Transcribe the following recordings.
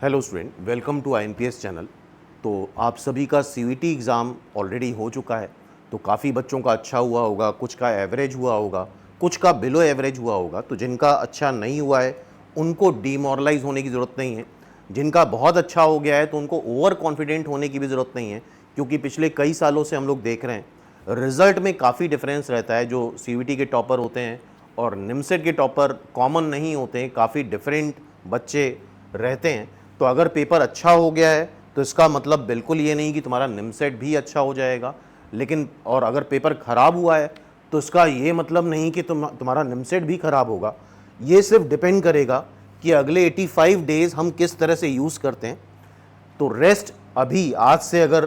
Hello student, welcome to INPS channel. तो आप सभी का CVT एग्ज़ाम ऑलरेडी हो चुका है। तो काफ़ी बच्चों का अच्छा हुआ होगा, कुछ का एवरेज हुआ होगा, कुछ का बिलो एवरेज हुआ होगा। तो जिनका अच्छा नहीं हुआ है उनको डीमोरलाइज होने की ज़रूरत नहीं है। जिनका बहुत अच्छा हो गया है तो उनको ओवर कॉन्फिडेंट होने की भी ज़रूरत नहीं है, क्योंकि पिछले कई सालों से हम लोग देख रहे हैं रिज़ल्ट में काफ़ी डिफरेंस रहता है। जो CVT के टॉपर होते हैं और निमसेट के टॉपर कॉमन नहीं होते हैं, काफ़ी डिफरेंट बच्चे रहते हैं। तो अगर पेपर अच्छा हो गया है तो इसका मतलब बिल्कुल ये नहीं कि तुम्हारा निमसेट भी अच्छा हो जाएगा, लेकिन और अगर पेपर ख़राब हुआ है तो इसका ये मतलब नहीं कि तुम्हारा निमसेट भी ख़राब होगा। ये सिर्फ डिपेंड करेगा कि अगले 85 डेज़ हम किस तरह से यूज़ करते हैं। तो रेस्ट अभी आज से अगर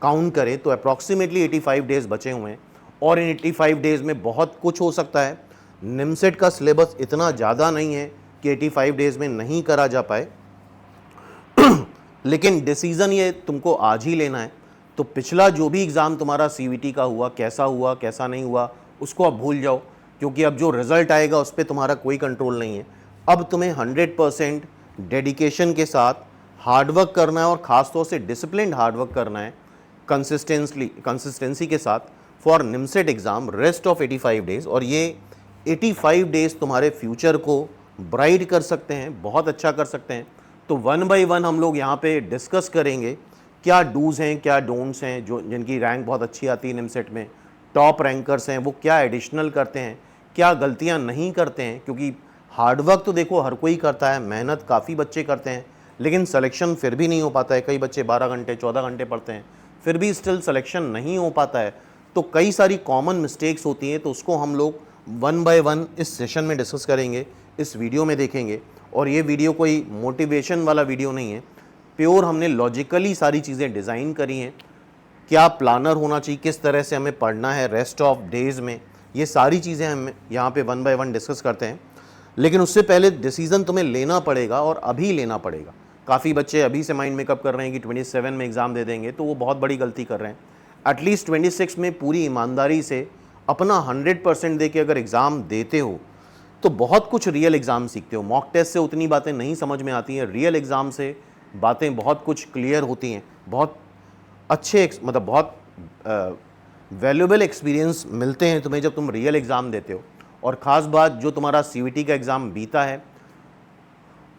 काउंट करें तो अप्रॉक्सीमेटली 85 डेज़ बचे हुए हैं और इन 85 डेज़ में बहुत कुछ हो सकता है। निमसेट का सिलेबस इतना ज़्यादा नहीं है कि 85 डेज़ में नहीं करा जा पाए, लेकिन डिसीज़न ये तुमको आज ही लेना है। तो पिछला जो भी एग्ज़ाम तुम्हारा CVT का हुआ कैसा नहीं हुआ उसको अब भूल जाओ, क्योंकि अब जो रिज़ल्ट आएगा उस पर तुम्हारा कोई कंट्रोल नहीं है। अब तुम्हें 100% डेडिकेशन के साथ हार्डवर्क करना है और ख़ासतौर से डिसिप्लिन्ड हार्डवर्क करना है कंसिस्टेंसी के साथ for NIMCET exam rest of 85 days. और ये 85 डेज़ तुम्हारे फ्यूचर को ब्राइट कर सकते हैं, बहुत अच्छा कर सकते हैं। तो वन बाय वन हम लोग यहाँ पे डिस्कस करेंगे क्या डूज़ हैं, क्या डोंट्स हैं। जो जिनकी रैंक बहुत अच्छी आती है निमसेट में, टॉप रैंकर्स हैं, वो क्या एडिशनल करते हैं, क्या गलतियाँ नहीं करते हैं। क्योंकि हार्डवर्क तो देखो हर कोई करता है, मेहनत काफ़ी बच्चे करते हैं, लेकिन सिलेक्शन फिर भी नहीं हो पाता है। कई बच्चे 12 घंटे 14 घंटे पढ़ते हैं, फिर भी स्टिल सिलेक्शन नहीं हो पाता है। तो कई सारी कॉमन मिस्टेक्स होती हैं, तो उसको हम लोग वन बाय वन इस सेशन में डिस्कस करेंगे, इस वीडियो में देखेंगे। और ये वीडियो कोई मोटिवेशन वाला वीडियो नहीं है, प्योर हमने लॉजिकली सारी चीज़ें डिज़ाइन करी हैं। क्या प्लानर होना चाहिए, किस तरह से हमें पढ़ना है रेस्ट ऑफ डेज़ में, ये सारी चीज़ें हम यहाँ पे वन बाय वन डिस्कस करते हैं। लेकिन उससे पहले डिसीज़न तुम्हें लेना पड़ेगा और अभी लेना पड़ेगा। काफ़ी बच्चे अभी से माइंड मेकअप कर रहे हैं कि 27 में एग्ज़ाम दे देंगे, तो वो बहुत बड़ी गलती कर रहे हैं। एटलीस्ट 26 में पूरी ईमानदारी से अपना 100% दे के अगर एग्ज़ाम देते हो तो बहुत कुछ रियल एग्ज़ाम सीखते हो। मॉक टेस्ट से उतनी बातें नहीं समझ में आती हैं, रियल एग्ज़ाम से बातें बहुत कुछ क्लियर होती हैं। बहुत अच्छे मतलब बहुत वैल्यूएबल एक्सपीरियंस मिलते हैं तुम्हें जब तुम रियल एग्ज़ाम देते हो। और ख़ास बात, जो तुम्हारा CVT का एग्ज़ाम बीता है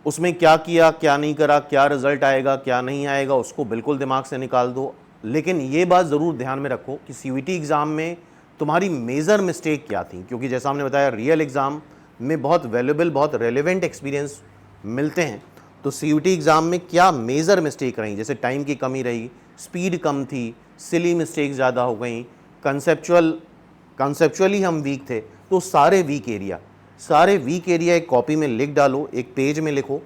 उसमें क्या किया क्या नहीं करा, क्या रिज़ल्ट आएगा क्या नहीं आएगा, उसको बिल्कुल दिमाग से निकाल दो। लेकिन ये बात ज़रूर ध्यान में रखो कि CVT एग्ज़ाम में तुम्हारी मेजर मिस्टेक क्या थी, क्योंकि जैसा हमने बताया रियल एग्ज़ाम में बहुत वैल्यूएबल बहुत रेलेवेंट एक्सपीरियंस मिलते हैं। तो CVT एग्ज़ाम में क्या मेजर मिस्टेक रही, जैसे टाइम की कमी रही, स्पीड कम थी, सिली मिस्टेक ज़्यादा हो गई, कंसेप्चुअली हम वीक थे। तो सारे वीक एरिया एक कॉपी में लिख डालो, एक पेज में लिखो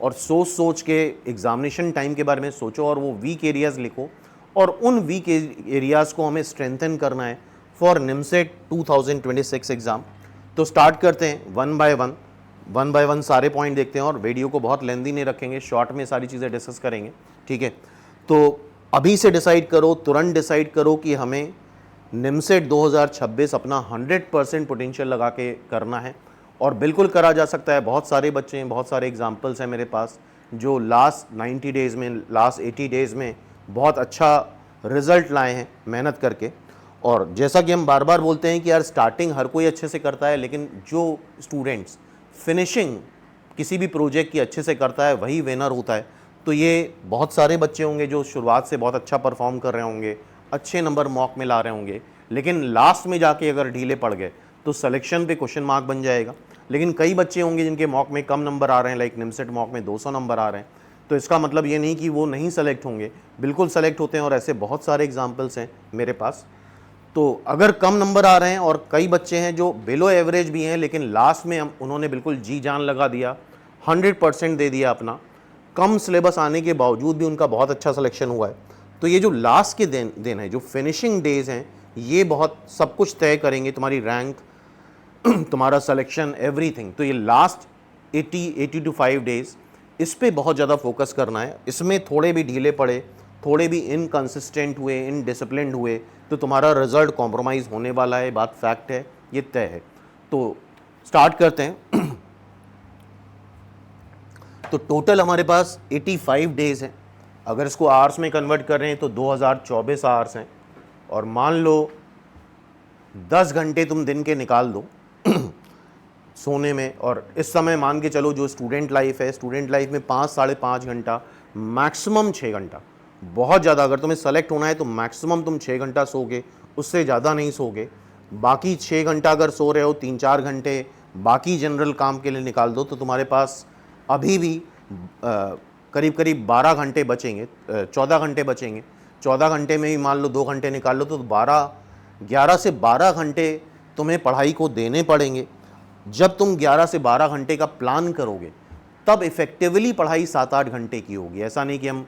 और सोच के एग्जामिनेशन टाइम के बारे में सोचो और वो वीक एरियाज़ लिखो। और उन वीक एरियाज़ को हमें स्ट्रेंथन करना है फॉर निमसेट 2026 एग्ज़ाम। तो स्टार्ट करते हैं वन बाय वन सारे पॉइंट देखते हैं और वीडियो को बहुत लेंदी नहीं रखेंगे, शॉर्ट में सारी चीज़ें डिस्कस करेंगे, ठीक है। तो अभी से डिसाइड करो, तुरंत डिसाइड करो कि हमें निमसेट 2026 अपना 100% पोटेंशियल लगा के करना है। और बिल्कुल करा जा सकता है। बहुत सारे बच्चे हैं, बहुत सारे एग्जाम्पल्स हैं मेरे पास जो लास्ट 90 डेज़ में, लास्ट 80 डेज़ में बहुत अच्छा रिज़ल्ट लाए हैं मेहनत करके। और जैसा कि हम बार बार बोलते हैं कि यार स्टार्टिंग हर कोई अच्छे से करता है, लेकिन जो स्टूडेंट्स फिनिशिंग किसी भी प्रोजेक्ट की अच्छे से करता है वही विनर होता है। तो ये बहुत सारे बच्चे होंगे जो शुरुआत से बहुत अच्छा परफॉर्म कर रहे होंगे, अच्छे नंबर मॉक में ला रहे होंगे, लेकिन लास्ट में जाके अगर ढीले पड़ गए तो सिलेक्शन पे क्वेश्चन मार्क बन जाएगा। लेकिन कई बच्चे होंगे जिनके मॉक में कम नंबर आ रहे हैं, लाइक निमसेट मॉक में 200 नंबर आ रहे हैं, तो इसका मतलब ये नहीं कि वो नहीं सेलेक्ट होंगे, बिल्कुल सेलेक्ट होते हैं। और ऐसे बहुत सारे एग्जाम्पल्स हैं मेरे पास। तो अगर कम नंबर आ रहे हैं, और कई बच्चे हैं जो बिलो एवरेज भी हैं, लेकिन लास्ट में उन्होंने बिल्कुल जी जान लगा दिया, 100% दे दिया अपना, कम सिलेबस आने के बावजूद भी उनका बहुत अच्छा सिलेक्शन हुआ है। तो ये जो लास्ट के दिन है, जो फिनिशिंग डेज हैं, ये बहुत सब कुछ तय करेंगे, तुम्हारी रैंक, तुम्हारा सिलेक्शन, एवरीथिंग। तो ये लास्ट 80 to 85 डेज़, इस पे बहुत ज़्यादा फोकस करना है। इसमें थोड़े भी ढीले पड़े, थोड़े भी इनकंसिस्टेंट हुए, इनडिसिप्लिन्ड हुए, तो तुम्हारा रिजल्ट कॉम्प्रोमाइज़ होने वाला है। बात फैक्ट है, ये तय है। तो स्टार्ट करते हैं। तो टोटल हमारे पास 85 डेज़ हैं। अगर इसको आवर्स में कन्वर्ट कर रहे हैं तो 2024 आवर्स हैं। और मान लो 10 घंटे तुम दिन के निकाल दो सोने में, और इस समय मान के चलो जो स्टूडेंट लाइफ है, स्टूडेंट लाइफ में 5 साढ़े 5 घंटा, मैक्सिमम 6 घंटा, बहुत ज़्यादा अगर तुम्हें सेलेक्ट होना है तो मैक्सिमम तुम 6 घंटा सोगे, उससे ज़्यादा नहीं सोगे। बाकी 6 घंटा अगर सो रहे हो, 3-4 घंटे बाकी जनरल काम के लिए निकाल दो, तो तुम्हारे पास अभी भी करीब करीब 12 घंटे बचेंगे, 14 घंटे बचेंगे। 14 घंटे में ही मान लो 2 घंटे निकाल लो, तो 11 से 12 घंटे तुम्हें पढ़ाई को देने पड़ेंगे। जब तुम 11 से 12 घंटे का प्लान करोगे तब इफ़ेक्टिवली पढ़ाई 7-8 घंटे की होगी। ऐसा नहीं कि हम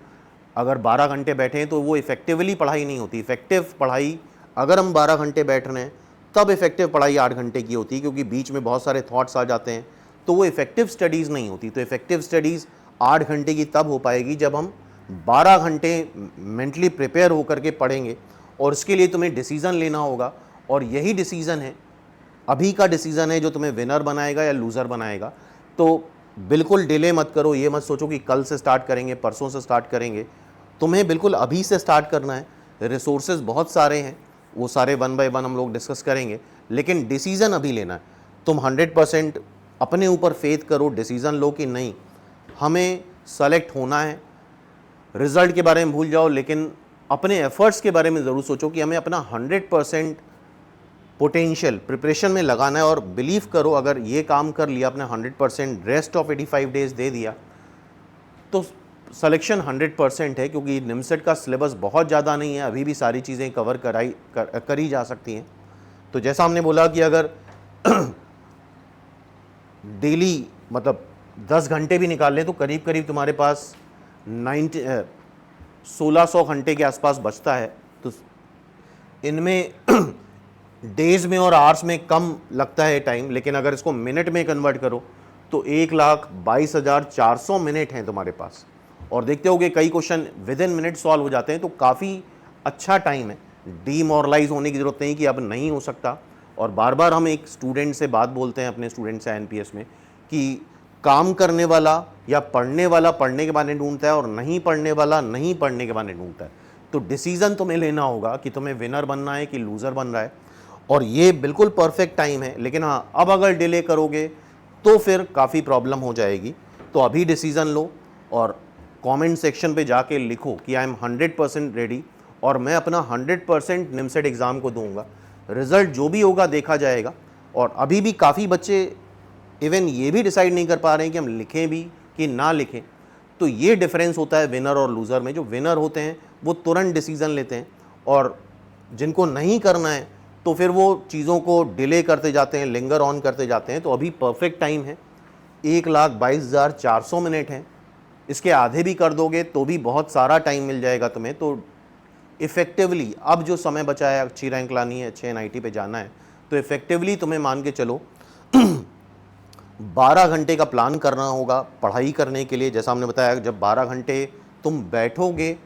अगर 12 घंटे बैठे हैं तो वो इफ़ेक्टिवली पढ़ाई नहीं होती। इफ़ेक्टिव पढ़ाई अगर हम 12 घंटे बैठ रहे हैं तब इफ़ेक्टिव पढ़ाई 8 घंटे की होती है, क्योंकि बीच में बहुत सारे थॉट्स आ जाते हैं, तो वो इफ़ेक्टिव स्टडीज़ नहीं होती। तो इफ़ेक्टिव स्टडीज़ 8 घंटे की तब हो पाएगी जब हम 12 घंटे मेंटली प्रिपेयर होकर के पढ़ेंगे। और इसके लिए तुम्हें डिसीज़न लेना होगा, और यही डिसीज़न है, अभी का डिसीज़न है जो तुम्हें विनर बनाएगा या लूज़र बनाएगा। तो बिल्कुल डिले मत करो, ये मत सोचो कि कल से स्टार्ट करेंगे, परसों से स्टार्ट करेंगे। तुम्हें बिल्कुल अभी से स्टार्ट करना है। रिसोर्सेज बहुत सारे हैं, वो सारे 1 बाय 1 हम लोग डिस्कस करेंगे, लेकिन डिसीज़न अभी लेना है। तुम 100% अपने ऊपर फेथ करो, डिसीज़न लो कि नहीं हमें सेलेक्ट होना है। रिज़ल्ट के बारे में भूल जाओ, लेकिन अपने एफर्ट्स के बारे में ज़रूर सोचो कि हमें अपना 100% पोटेंशियल प्रिपरेशन में लगाना है। और बिलीव करो, अगर ये काम कर लिया, अपने 100% रेस्ट ऑफ 85 डेज़ दे दिया, तो सिलेक्शन 100% है, क्योंकि निमसेट का सिलेबस बहुत ज़्यादा नहीं है, अभी भी सारी चीज़ें कवर करी जा सकती हैं। तो जैसा हमने बोला कि अगर डेली मतलब 10 घंटे भी निकाल लें तो करीब करीब तुम्हारे पास 1600 घंटे के आसपास बचता है। तो इनमें डेज़ में और आवर्स में कम लगता है टाइम, लेकिन अगर इसको मिनट में कन्वर्ट करो तो 1,22,400 मिनट हैं तुम्हारे पास। और देखते होगे कई question with in minute solve हो जाते हैं, तो काफ़ी अच्छा टाइम है। डीमोरलाइज होने की ज़रूरत नहीं कि अब नहीं हो सकता। और बार बार हम एक स्टूडेंट से बात बोलते हैं, अपने स्टूडेंट से एनपीएस में, कि काम करने वाला या पढ़ने वाला पढ़ने के बहाने ढूंढता है, और नहीं पढ़ने वाला नहीं पढ़ने के बहाने ढूंढता है। तो डिसीज़न तुम्हें लेना होगा कि तुम्हें विनर बनना है कि लूज़र बन रहा है। और ये बिल्कुल परफेक्ट टाइम है, लेकिन हाँ, अब अगर डिले करोगे तो फिर काफ़ी प्रॉब्लम हो जाएगी। तो अभी डिसीज़न लो और कमेंट सेक्शन पे जाके लिखो कि आई एम 100% रेडी, और मैं अपना 100% निमसेट एग्ज़ाम को दूंगा। रिज़ल्ट जो भी होगा देखा जाएगा। और अभी भी काफ़ी बच्चे इवन ये भी डिसाइड नहीं कर पा रहे हैं कि हम लिखें भी कि ना लिखें। तो ये डिफरेंस होता है विनर और लूज़र में। जो विनर होते हैं वो तुरंत डिसीज़न लेते हैं, और जिनको नहीं करना है तो फिर वो चीज़ों को डिले करते जाते हैं, लिंगर ऑन करते जाते हैं। तो अभी परफेक्ट टाइम है, 1,22,400 मिनट हैं। इसके आधे भी कर दोगे तो भी बहुत सारा टाइम मिल जाएगा तुम्हें। तो इफ़ेक्टिवली अब जो समय बचा है, अच्छी रैंक लानी है, अच्छे एनआईटी पे जाना है, तो इफ़ेक्टिवली तुम्हें मान के चलो 12 घंटे का प्लान करना होगा पढ़ाई करने के लिए। जैसा हमने बताया, जब 12 घंटे तुम बैठोगे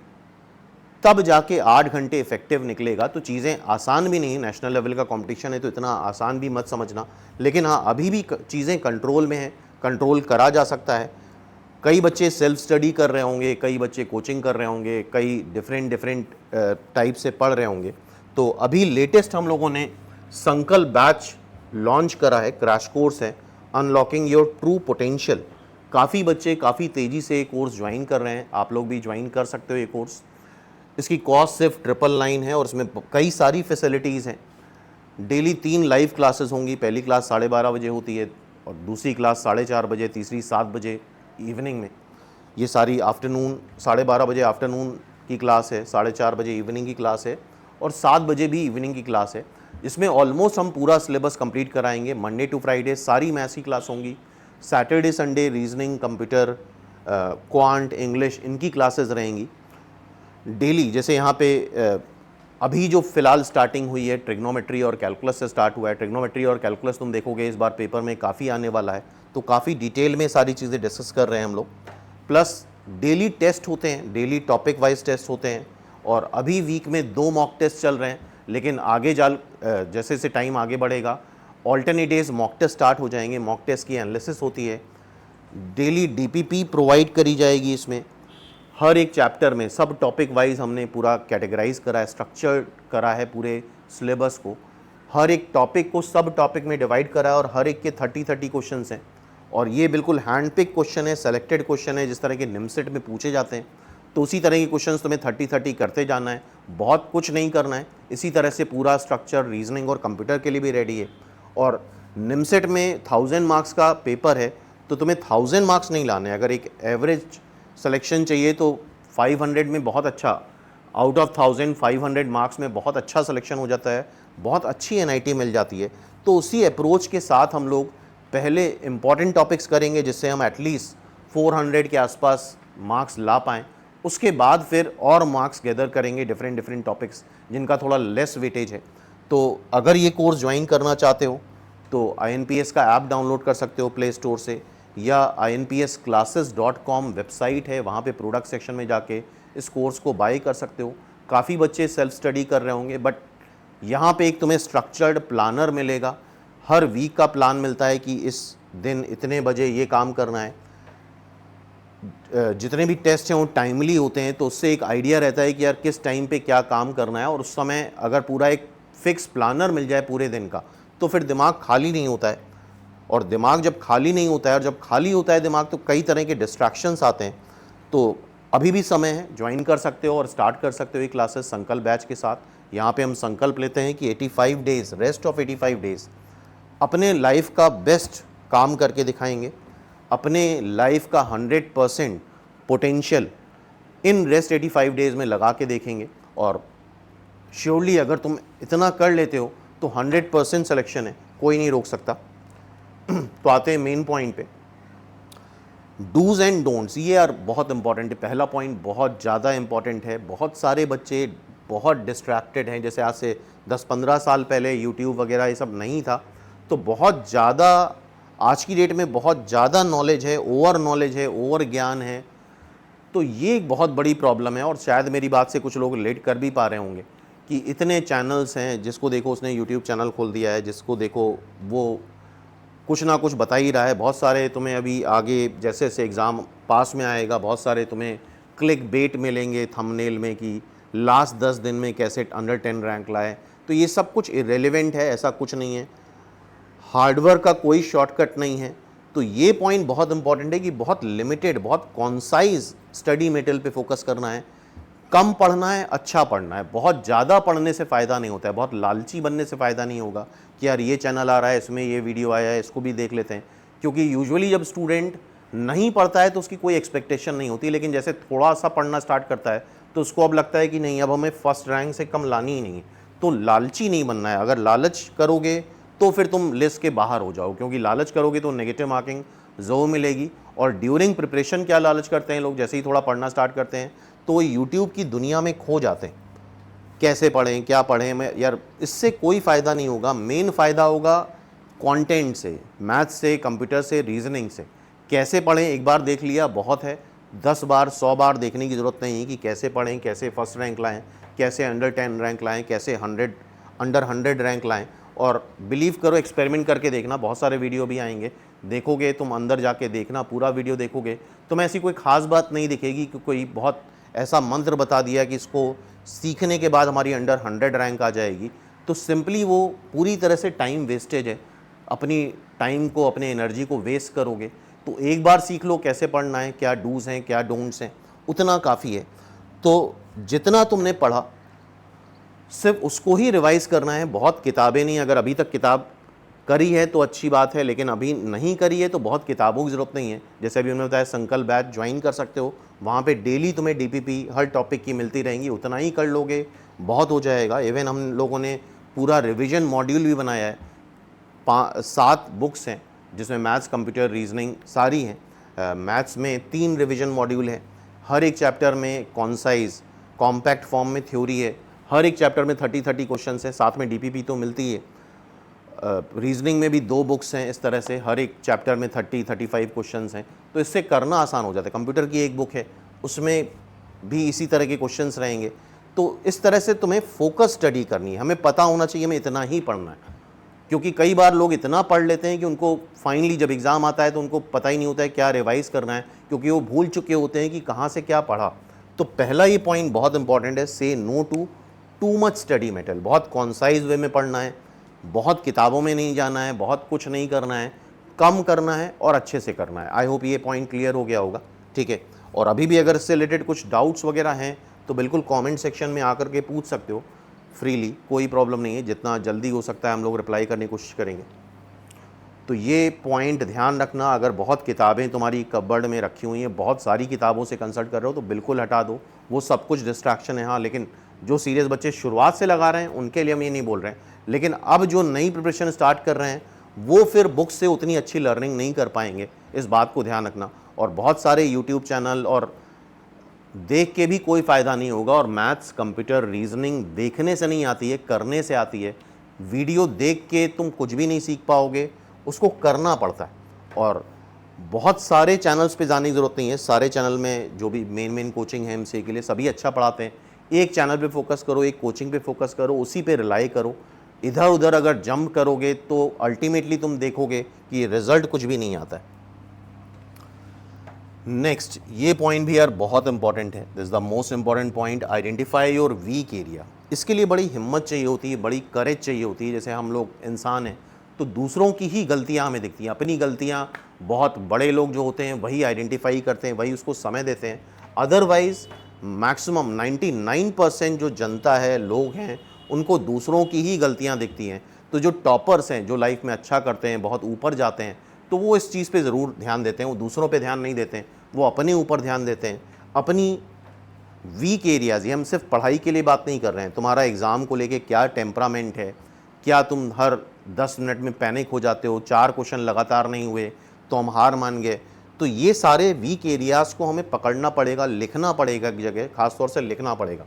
तब जाके 8 घंटे इफेक्टिव निकलेगा। तो चीज़ें आसान भी नहीं, नेशनल लेवल का कंपटीशन है तो इतना आसान भी मत समझना। लेकिन हाँ, अभी भी चीज़ें कंट्रोल में हैं, कंट्रोल करा जा सकता है। कई बच्चे सेल्फ स्टडी कर रहे होंगे, कई बच्चे कोचिंग कर रहे होंगे, कई डिफरेंट टाइप से पढ़ रहे होंगे। तो अभी लेटेस्ट हम लोगों ने संकल्प बैच लॉन्च करा है, क्रैश कोर्स है, अनलॉकिंग योर ट्रू पोटेंशियल। काफ़ी बच्चे काफ़ी तेज़ी से कोर्स ज्वाइन कर रहे हैं, आप लोग भी ज्वाइन कर सकते हो ये कोर्स। इसकी कॉस्ट सिर्फ 999 है, और इसमें कई सारी फैसिलिटीज़ हैं। डेली 3 लाइव क्लासेस होंगी। पहली क्लास 12:30 बजे होती है, और दूसरी क्लास 4:30 बजे, तीसरी 7 बजे इवनिंग में। ये सारी आफ्टरनून 12:30 बजे आफ्टरनून की क्लास है, 4:30 बजे इवनिंग की क्लास है, और 7 बजे भी इवनिंग की क्लास है। इसमें ऑलमोस्ट हम पूरा सिलेबस कंप्लीट कराएंगे। मंडे टू फ्राइडे सारी मैथ्स की क्लास होंगी। Saturday Sunday reasoning, computer, quant, English, इनकी क्लासेस रहेंगी डेली। जैसे यहाँ पे अभी जो फ़िलहाल स्टार्टिंग हुई है, ट्रिग्नोमेट्री और कैलकुलस से स्टार्ट हुआ है। ट्रिग्नोमेट्री और कैलकुलस तुम देखोगे इस बार पेपर में काफ़ी आने वाला है, तो काफ़ी डिटेल में सारी चीज़ें डिस्कस कर रहे हैं हम लोग। प्लस डेली टेस्ट होते हैं, डेली टॉपिक वाइज टेस्ट होते हैं, और अभी वीक में 2 मॉक टेस्ट चल रहे हैं। लेकिन आगे जैसे जैसे टाइम आगे बढ़ेगा, alternate days mock test start हो जाएंगे। मॉक टेस्ट की एनालिसिस होती है, डेली डीपीपी प्रोवाइड करी जाएगी। इसमें हर एक चैप्टर में सब टॉपिक वाइज हमने पूरा कैटेगराइज करा है, स्ट्रक्चर करा है पूरे सिलेबस को। हर एक टॉपिक को सब टॉपिक में डिवाइड करा है और हर एक के 30-30 क्वेश्चंस हैं। और ये बिल्कुल हैंड पिक क्वेश्चन है, सेलेक्टेड क्वेश्चन है, जिस तरह के निमसेट में पूछे जाते हैं। तो उसी तरह के क्वेश्चंस तुम्हें 30-30 करते जाना है, बहुत कुछ नहीं करना है। इसी तरह से पूरा स्ट्रक्चर रीजनिंग और कंप्यूटर के लिए भी रेडी है। और निमसेट में 1000 मार्क्स का पेपर है, तो तुम्हें 1000 मार्क्स नहीं लाने। अगर एक एवरेज सिलेक्शन चाहिए तो 500 में बहुत अच्छा, आउट ऑफ 1000 500 मार्क्स में बहुत अच्छा सिलेक्शन हो जाता है, बहुत अच्छी एनआईटी मिल जाती है। तो उसी अप्रोच के साथ हम लोग पहले इंपॉर्टेंट टॉपिक्स करेंगे, जिससे हम एटलीस्ट 400 के आसपास मार्क्स ला पाएँ। उसके बाद फिर और मार्क्स गैदर करेंगे डिफरेंट टॉपिक्स जिनका थोड़ा लेस वेटेज है। तो अगर ये कोर्स ज्वाइन करना चाहते हो तो INPS का ऐप डाउनलोड कर सकते हो प्ले स्टोर से, या inpsclasses.com वेबसाइट है, वहाँ पे प्रोडक्ट सेक्शन में जाके इस कोर्स को बाय कर सकते हो। काफ़ी बच्चे सेल्फ स्टडी कर रहे होंगे, बट यहाँ पे एक तुम्हें स्ट्रक्चर्ड प्लानर मिलेगा। हर वीक का प्लान मिलता है कि इस दिन इतने बजे ये काम करना है। जितने भी टेस्ट हैं वो टाइमली होते हैं, तो उससे एक आइडिया रहता है कि यार किस टाइम पे क्या काम करना है। और उस समय अगर पूरा एक फिक्स प्लानर मिल जाए पूरे दिन का, तो फिर दिमाग खाली नहीं होता है। और दिमाग जब खाली नहीं होता है, और जब खाली होता है दिमाग, तो कई तरह के डिस्ट्रैक्शंस आते हैं। तो अभी भी समय है, ज्वाइन कर सकते हो और स्टार्ट कर सकते हो ये क्लासेस संकल्प बैच के साथ। यहाँ पे हम संकल्प लेते हैं कि 85 डेज़, रेस्ट ऑफ 85 डेज़ अपने लाइफ का बेस्ट काम करके दिखाएंगे, अपने लाइफ का 100% पोटेंशियल इन रेस्ट 85 डेज़ में लगा के देखेंगे। और श्योरली अगर तुम इतना कर लेते हो तो 100% सिलेक्शन है, कोई नहीं रोक सकता। तो आते हैं मेन पॉइंट पे, डूज एंड डोंट्स। ये यार बहुत इंपॉर्टेंट है। पहला पॉइंट बहुत ज़्यादा इंपॉर्टेंट है। बहुत सारे बच्चे बहुत डिस्ट्रैक्टेड हैं। जैसे आज से 10-15 साल पहले यूट्यूब वगैरह ये सब नहीं था, तो बहुत ज़्यादा आज की डेट में बहुत ज़्यादा नॉलेज है, ओवर नॉलेज है, ओवर ज्ञान है। तो ये एक बहुत बड़ी प्रॉब्लम है। और शायद मेरी बात से कुछ लोग रिलेट कर भी पा रहे होंगे कि इतने चैनल्स हैं, जिसको देखो उसने यूट्यूब चैनल खोल दिया है, जिसको देखो वो कुछ ना कुछ बता ही रहा है। बहुत सारे तुम्हें अभी आगे जैसे जैसे एग्ज़ाम पास में आएगा, बहुत सारे तुम्हें क्लिक बेट मिलेंगे थंबनेल में कि लास्ट 10 दिन में कैसे अंडर 10 रैंक लाए। तो ये सब कुछ इरेलीवेंट है, ऐसा कुछ नहीं है। हार्डवर्क का कोई शॉर्टकट नहीं है। तो ये पॉइंट बहुत इंपॉर्टेंट है कि बहुत लिमिटेड, बहुत कॉन्साइज स्टडी मेटेरियल पे फोकस करना है। कम पढ़ना है, अच्छा पढ़ना है। बहुत ज़्यादा पढ़ने से फ़ायदा नहीं होता है, बहुत लालची बनने से फ़ायदा नहीं होगा कि यार ये चैनल आ रहा है, इसमें ये वीडियो आया है, इसको भी देख लेते हैं। क्योंकि यूजुअली जब स्टूडेंट नहीं पढ़ता है तो उसकी कोई एक्सपेक्टेशन नहीं होती, लेकिन जैसे थोड़ा सा पढ़ना स्टार्ट करता है तो उसको अब लगता है कि नहीं, अब हमें फर्स्ट रैंक से कम लानी ही नहीं है। तो लालची नहीं बनना है। अगर लालच करोगे तो फिर तुम लिस्ट के बाहर हो जाओ, क्योंकि लालच करोगे तो नेगेटिव मार्किंग ज़रूर मिलेगी। और ड्यूरिंग प्रिपरेशन क्या लालच करते हैं लोग, जैसे ही थोड़ा पढ़ना स्टार्ट करते हैं तो वो यूट्यूब की दुनिया में खो जाते हैं। कैसे पढ़ें, क्या पढ़ें, मैं यार इससे कोई फ़ायदा नहीं होगा। मेन फ़ायदा होगा कंटेंट से, मैथ्स से, कंप्यूटर से, रीजनिंग से। कैसे पढ़ें एक बार देख लिया बहुत है, 10 बार 100 बार देखने की ज़रूरत नहीं है कि कैसे पढ़ें, कैसे फर्स्ट रैंक लाएँ, कैसे अंडर 10 रैंक लाएँ, कैसे अंडर 100 रैंक लाएँ। और बिलीव करो, एक्सपेरिमेंट करके देखना, बहुत सारे वीडियो भी आएंगे, देखोगे तुम, अंदर जाके देखना, पूरा वीडियो देखोगे तो मैं ऐसी कोई ख़ास बात नहीं दिखेगी कि कोई बहुत ऐसा मंत्र बता दिया कि इसको सीखने के बाद हमारी अंडर 100 रैंक आ जाएगी। तो सिंपली वो पूरी तरह से टाइम वेस्टेज है। अपनी टाइम को, अपने एनर्जी को वेस्ट करोगे। तो एक बार सीख लो कैसे पढ़ना है, क्या डूज़ हैं, क्या डोंट्स हैं, उतना काफ़ी है। तो जितना तुमने पढ़ा सिर्फ उसको ही रिवाइज़ करना है, बहुत किताबें नहीं। अगर अभी तक किताब करी है तो अच्छी बात है, लेकिन अभी नहीं करी है तो बहुत किताबों की ज़रूरत नहीं है। जैसे अभी उन्होंने बताया संकल्प बैच ज्वाइन कर सकते हो, वहाँ पे डेली तुम्हें डीपीपी हर टॉपिक की मिलती रहेंगी। उतना ही कर लोगे बहुत हो जाएगा। इवन हम लोगों ने पूरा रिवीजन मॉड्यूल भी बनाया है। 7 बुक्स हैं जिसमें मैथ्स, कंप्यूटर, रीजनिंग सारी हैं। मैथ्स में 3 रिवीजन मॉड्यूल हैं। हर एक चैप्टर में कॉन्साइज कॉम्पैक्ट फॉर्म में थ्योरी है। हर एक चैप्टर में 30-30 क्वेश्चन है, साथ में डीपीपी तो मिलती है। रीजनिंग में भी 2 बुक्स हैं इस तरह से, हर एक चैप्टर में 30-35 क्वेश्चंस हैं। तो इससे करना आसान हो जाता है। कंप्यूटर की एक बुक है, उसमें भी इसी तरह के क्वेश्चंस रहेंगे। तो इस तरह से तुम्हें फोकस स्टडी करनी है। हमें पता होना चाहिए हमें इतना ही पढ़ना है। क्योंकि कई बार लोग इतना पढ़ लेते हैं कि उनको फाइनली जब एग्ज़ाम आता है तो उनको पता ही नहीं होता है क्या रिवाइज़ करना है, क्योंकि वो भूल चुके होते हैं कि कहाँ से क्या पढ़ा। तो पहला ये पॉइंट बहुत इंपॉर्टेंट है, say no to too much study material. बहुत कॉन्साइज वे में पढ़ना है, बहुत किताबों में नहीं जाना है, बहुत कुछ नहीं करना है, कम करना है और अच्छे से करना है। आई होप ये पॉइंट क्लियर हो गया होगा, ठीक है। और अभी भी अगर इससे रिलेटेड कुछ डाउट्स वगैरह हैं तो बिल्कुल कमेंट सेक्शन में आकर के पूछ सकते हो फ्रीली, कोई प्रॉब्लम नहीं है। जितना जल्दी हो सकता है हम लोग रिप्लाई करने की कोशिश करेंगे। तो ये पॉइंट ध्यान रखना, अगर बहुत किताबें तुम्हारी कबर्ड में रखी हुई हैं, बहुत सारी किताबों से कंसल्ट कर रहे हो तो बिल्कुल हटा दो, वो सब कुछ डिस्ट्रैक्शन है। हाँ, लेकिन जो सीरियस बच्चे शुरुआत से लगा रहे हैं उनके लिए हम ये नहीं बोल रहे हैं, लेकिन अब जो नई प्रिपरेशन स्टार्ट कर रहे हैं वो फिर बुक से उतनी अच्छी लर्निंग नहीं कर पाएंगे, इस बात को ध्यान रखना। और बहुत सारे यूट्यूब चैनल और देख के भी कोई फ़ायदा नहीं होगा। और मैथ्स, कंप्यूटर, रीजनिंग देखने से नहीं आती है, करने से आती है। वीडियो देख के तुम कुछ भी नहीं सीख पाओगे, उसको करना पड़ता है। और बहुत सारे चैनल्स पे जाने की ज़रूरत नहीं है, सारे चैनल में जो भी मेन कोचिंग है एमसीए के लिए सभी अच्छा पढ़ाते हैं। एक चैनल पे फोकस करो, एक कोचिंग पे फोकस करो, उसी पे रिलाई करो। इधर उधर अगर जंप करोगे तो अल्टीमेटली तुम देखोगे कि रिजल्ट कुछ भी नहीं आता है। नेक्स्ट, ये पॉइंट भी यार बहुत इंपॉर्टेंट है, this is the most important point, identify your weak area. इसके लिए बड़ी हिम्मत चाहिए होती है, बड़ी करेज चाहिए होती है। जैसे हम लोग इंसान हैं तो दूसरों की ही गलतियां हमें दिखती हैं, अपनी गलतियां बहुत बड़े लोग जो होते हैं वही आइडेंटिफाई करते हैं, वही उसको समय देते हैं। अदरवाइज मैक्सिमम 99% जो जनता है, लोग हैं, उनको दूसरों की ही गलतियां दिखती हैं। तो जो टॉपर्स हैं, जो लाइफ में अच्छा करते हैं, बहुत ऊपर जाते हैं, तो वो इस चीज़ पे ज़रूर ध्यान देते हैं। वो दूसरों पे ध्यान नहीं देते हैं, वो अपने ऊपर ध्यान देते हैं, अपनी वीक एरियाज़। ये हम सिर्फ पढ़ाई के लिए बात नहीं कर रहे हैं, तुम्हारा एग्ज़ाम को लेके क्या टेम्परामेंट है, क्या तुम हर 10 मिनट में पैनिक हो जाते हो, 4 क्वेश्चन लगातार नहीं हुए तो हम हार मान गए। तो ये सारे वीक एरियाज़ को हमें पकड़ना पड़ेगा, लिखना पड़ेगा एक जगह, खासतौर से लिखना पड़ेगा।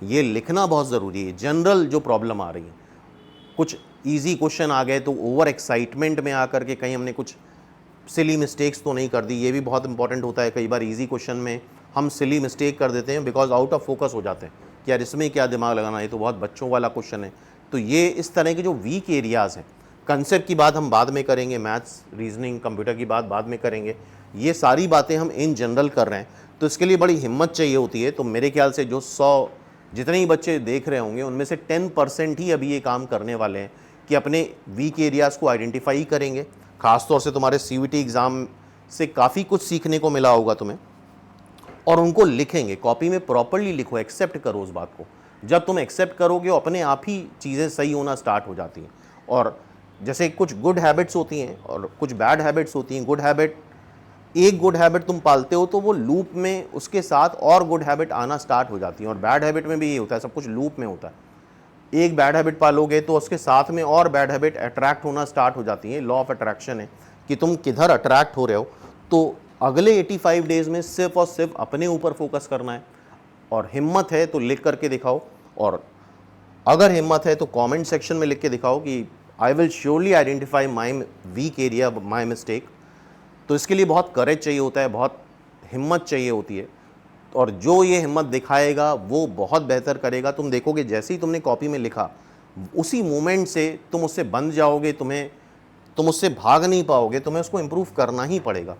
ये लिखना बहुत ज़रूरी है। जनरल जो प्रॉब्लम आ रही है, कुछ इजी क्वेश्चन आ गए तो ओवर एक्साइटमेंट में आकर के कहीं हमने कुछ सिली मिस्टेक्स तो नहीं कर दी, ये भी बहुत इंपॉर्टेंट होता है। कई बार इजी क्वेश्चन में हम सिली मिस्टेक कर देते हैं बिकॉज आउट ऑफ फोकस हो जाते हैं कि यार इसमें क्या दिमाग लगाना, ये तो बहुत बच्चों वाला क्वेश्चन है। तो ये इस तरह के जो वीक एरियाज़ हैं, कंसेप्ट की बात हम बाद में करेंगे, मैथ्स, रीजनिंग, कंप्यूटर की बात बाद में करेंगे, ये सारी बातें हम इन जनरल कर रहे हैं। तो इसके लिए बड़ी हिम्मत चाहिए होती है। तो मेरे ख्याल से जो 100 जितने ही बच्चे देख रहे होंगे उनमें से 10% ही अभी ये काम करने वाले हैं कि अपने वीक एरियाज़ को आइडेंटिफाई करेंगे। ख़ासतौर से तुम्हारे सीयूईटी एग्ज़ाम से काफ़ी कुछ सीखने को मिला होगा तुम्हें, और उनको लिखेंगे, कॉपी में प्रॉपरली लिखो, एक्सेप्ट करो उस बात को। जब तुम एक्सेप्ट करोगे अपने आप ही चीज़ें सही होना स्टार्ट हो जाती हैं। और जैसे कुछ गुड हैबिट्स होती हैं और कुछ बैड हैबिट्स होती हैं। गुड हैबिट, एक गुड हैबिट तुम पालते हो तो वो लूप में उसके साथ और गुड हैबिट आना स्टार्ट हो जाती हैं। और बैड हैबिट में भी ये होता है, सब कुछ लूप में होता है। एक बैड हैबिट पालोगे तो उसके साथ में और बैड हैबिट अट्रैक्ट होना स्टार्ट हो जाती है। लॉ ऑफ अट्रैक्शन है कि तुम किधर अट्रैक्ट हो रहे हो। तो अगले 85 डेज में सिर्फ और सिर्फ अपने ऊपर फोकस करना है। और हिम्मत है तो लिख करके दिखाओ, और अगर हिम्मत है तो कमेंट सेक्शन में लिख के दिखाओ कि I will surely identify my weak area, my mistake. तो इसके लिए बहुत करेज चाहिए होता है, बहुत हिम्मत चाहिए होती है। और जो ये हिम्मत दिखाएगा वो बहुत बेहतर करेगा। तुम देखोगे जैसे ही तुमने कॉपी में लिखा उसी मोमेंट से तुम उससे बंध जाओगे, तुम उससे भाग नहीं पाओगे, तुम्हें उसको इम्प्रूव करना ही पड़ेगा।